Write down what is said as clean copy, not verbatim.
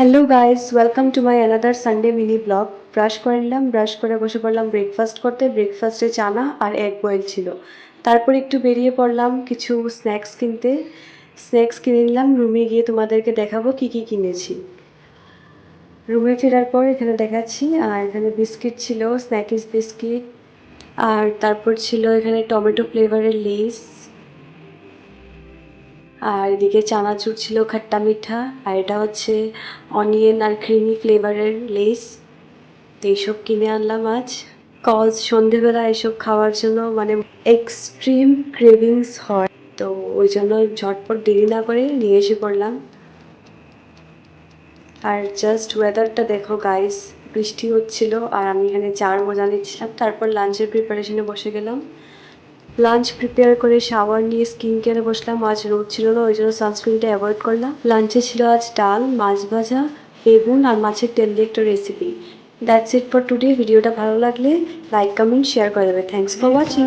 Hello guys, welcome to my another Sunday mini blog. Brush করে নিলাম, brush করে বসে পড়লাম ব্রেকফাস্ট করতে। ব্রেকফাস্টে চানা আর এগ বয়েল ছিল। তারপর একটু বেরিয়ে পড়লাম কিছু স্ন্যাক্স কিনতে। স্ন্যাক্স কিনে নিলাম, রুমে গিয়ে তোমাদেরকে দেখাবো কি কি কিনেছি। রুমে ফেরার পর এখানে দেখাচ্ছি, আর এখানে বিস্কিট ছিল, স্ন্যাকিস বিস্কিট। আর তারপর ছিল এখানে টমেটো ফ্লেভারের লেস। আর এদিকে চানাচুর ছিল খাট্টা মিঠা। আর এটা হচ্ছে অনিয়ন আর ক্রিমি ফ্লেভারের লেস। এইসব কিনে আনলাম আজ, কজ সন্ধেবেলা এসব খাওয়ার জন্য মানে এক্সট্রিম ক্রেভিংস হয়, তো ওই জন্য ঝটপট দেরি না করে নিয়ে এসে পড়লাম। আর জাস্ট ওয়েদারটা দেখো গাইস, বৃষ্টি হচ্ছিল আর আমি এখানে চার মজা নিচ্ছিলাম। তারপর লাঞ্চের প্রিপারেশনে বসে গেলাম। লাঞ্চ প্রিপেয়ার করে শাওয়ার নিয়ে স্কিন কেয়ারে বসলাম। আজ রোদ ছিল না, ওই জন্য সানস্ক্রিনটা অ্যাভয়েড করলাম। লাঞ্চে ছিল আজ ডাল, মাছ ভাজা, বেগুন আর মাছের তেল দিয়ে একটা recipe. That's it for today. ভিডিওটা ভালো লাগলে লাইক কমেন্ট শেয়ার করে দেবে। Thanks for watching.